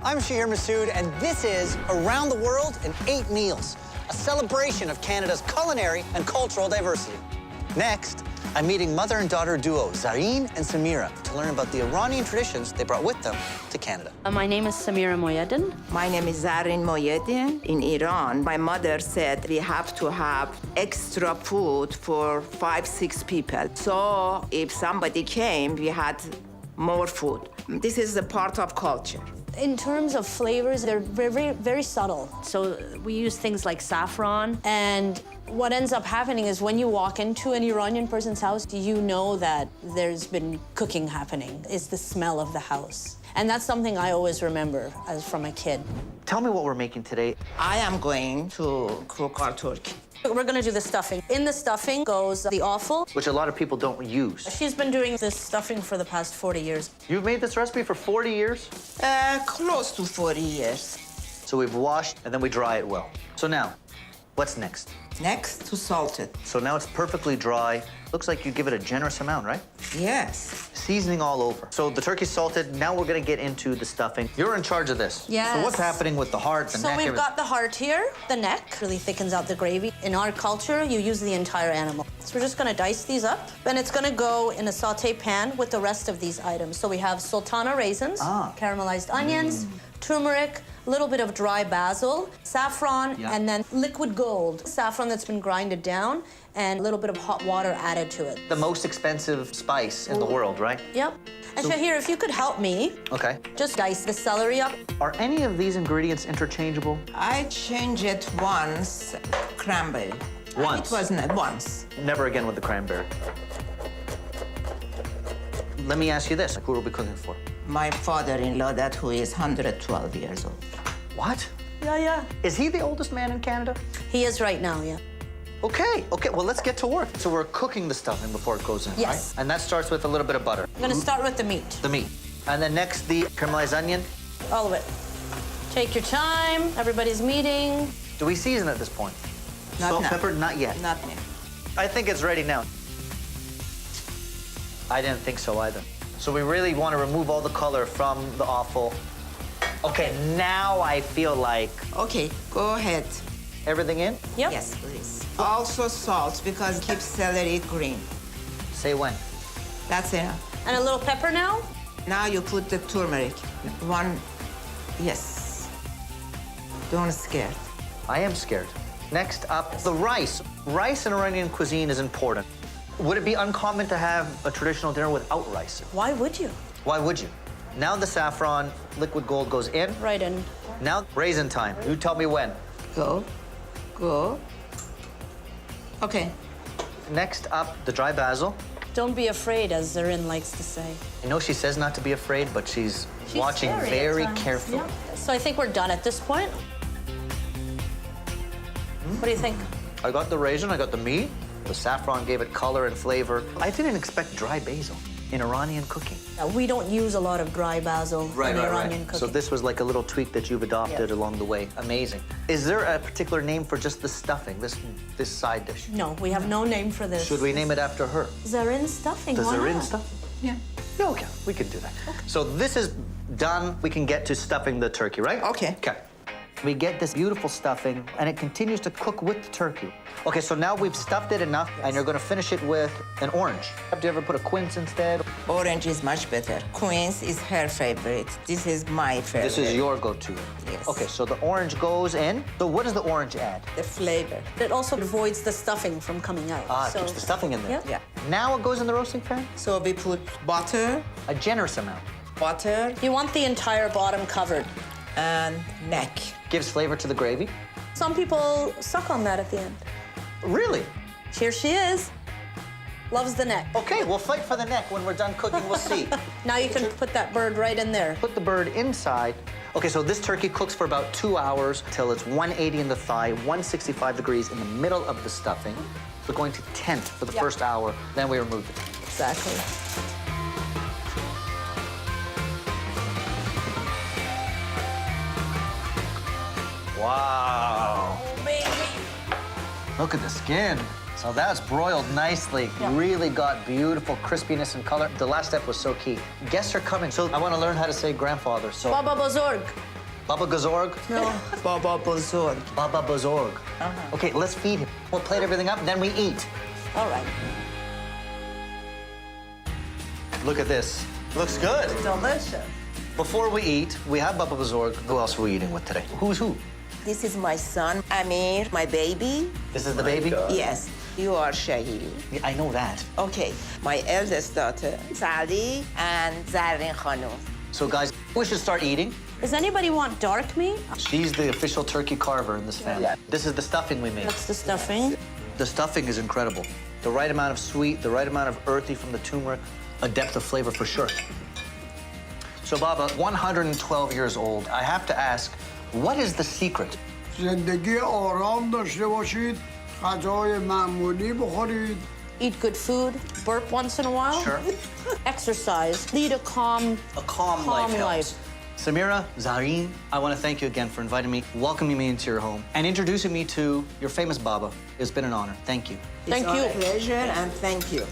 I'm Shahir Massoud, and this is Around the World in 8 Meals, a celebration of Canada's culinary and cultural diversity. Next, I'm meeting mother and daughter duo Zarrin and Samira to learn about the Iranian traditions they brought with them to Canada. My name is Samira Mohyeddin. My name is Zarrin Mohyeddin. In Iran, my mother said we have to have extra food for 5-6 people. So if somebody came, we had more food. This is a part of culture. In terms of flavors, they're very, very subtle. So we use things like saffron. And what ends up happening is when you walk into an Iranian person's house, you know that there's been cooking happening. It's the smell of the house. And that's something I always remember as from a kid. Tell me what we're making today. I am going to cook our turkey. We're gonna do the stuffing. In the stuffing goes the offal. Which a lot of people don't use. She's been doing this stuffing for the past 40 years. You've made this recipe for 40 years? Close to 40 years. So we've washed, and then we dry it well. So now, what's next? Next, to salt it. So now it's perfectly dry. Looks like you give it a generous amount, right? Yes. Seasoning all over. So the turkey's salted. Now we're gonna get into the stuffing. You're in charge of this. Yes. So what's happening with the heart, the neck? So we've got the heart here. The neck really thickens out the gravy. In our culture, you use the entire animal. So we're just gonna dice these up. Then it's gonna go in a saute pan with the rest of these items. So we have sultana raisins, caramelized onions, turmeric, a little bit of dry basil, saffron, and then liquid gold. Saffron that's been grinded down, and a little bit of hot water added to it. The most expensive spice in the world, right? Yep. And Shahir, if you could help me, Okay. just dice the celery up. Are any of these ingredients interchangeable? I changed it once, cranberry. Once? It wasn't once. Never again with the cranberry. Let me ask you this, who will be cooking for? My father-in-law, that who is 112 years old. What? Yeah. Is he the oldest man in Canada? He is right now, yeah. Okay, well, let's get to work. So we're cooking the stuffing before it goes in, Yes. right? And that starts with a little bit of butter. I'm gonna start with the meat, The meat. And then next, the caramelized onion. all of it. Take your time, everybody's meeting. Do we season at this point? Not Salt, now. pepper? Not yet. Not me. I think it's ready now. I didn't think so either. So we really want to remove all the color from the offal. Okay, now I feel like Okay, go ahead. everything in? Yep. Yes, please. Also salt, because it keeps celery green. Say when. That's enough. And a little pepper now. Now you put the turmeric. One, yes. Don't scare. I am scared. Next up, the rice. Rice in Iranian cuisine is important. Would it be uncommon to have a traditional dinner without rice? Why would you? Why would you? Now the saffron, liquid gold goes in. Right in. Now raisin time. You tell me when. Go. Okay. Next up, the dry basil. Don't be afraid, as Zarrin likes to say. I know she says not to be afraid, but she's watching scary at very times, carefully. yeah. So I think we're done at this point. What do you think? I got the raisin, I got the meat. The saffron gave it color and flavor. I didn't expect dry basil in Iranian cooking. We don't use a lot of dry basil in Iranian cooking. So this was like a little tweak that you've adopted along the way. Amazing. Is there a particular name for just the stuffing, this side dish? No, we have no name for this. Should we name it after her? Zarrin stuffing. The why Zarrin not? stuffing? Yeah. Yeah, okay, we can do that. Okay. So this is done. We can get to stuffing the turkey, right? Okay. Okay. We get this beautiful stuffing, and it continues to cook with the turkey. Okay, so now we've stuffed it enough, and you're gonna finish it with an orange. Do you ever put a quince instead? Orange is much better. Quince is her favorite. This is my favorite. This is your go-to. Yes. Okay, so the orange goes in. So what does the orange add? The flavor. It also avoids the stuffing from coming out. Ah, it keeps the stuffing in there. Yep. Yeah. Now it goes in the roasting pan? So we put butter, A generous amount. You want the entire bottom covered. and neck. Gives flavor to the gravy. Some people suck on that at the end. Really? Here she is. Loves the neck. Okay, we'll fight for the neck when we're done cooking. We'll see. Now you can put that bird right in there. Put the bird inside. Okay, so this turkey cooks for about 2 hours till it's 180 in the thigh, 165 degrees in the middle of the stuffing. We're going to tent for the first hour, then we remove it. Exactly. Wow. Oh, baby. Look at the skin. So that's broiled nicely. Really got beautiful crispiness and color. The last step was so key. Guests are coming, so I want to learn how to say grandfather. So Baba Bozorg. Baba Gazorg? No. Baba Bozorg. Baba Bazorg. Okay, let's feed him. We'll plate everything up, and then we eat. All right. Look at this. Looks good. Delicious. Before we eat, we have Baba Bazorg. Who else are we eating with today? Who's who? This is my son, Amir, my baby. This is the baby? Yes. You are Shahir. Yeah, I know that. Okay. My eldest daughter, Sally, and Zarrin Khanum. So, guys, we should start eating. Does anybody want dark meat? She's the official turkey carver in this family. This is the stuffing we made. That's the stuffing. The stuffing is incredible. The right amount of sweet, the right amount of earthy from the turmeric, a depth of flavor for sure. So, Baba, 112 years old. I have to ask, what is the secret? زندگی آرام داشته باشید، غذای معمولی بخورید. Eat good food, burp once in a while. Sure. Exercise, lead a calm life helps. life. Samira, Zarrin, I want to thank you again for inviting me, welcoming me into your home, and introducing me to your famous Baba. It's been an honor. Thank you. Thank It's you. our pleasure, and thank you.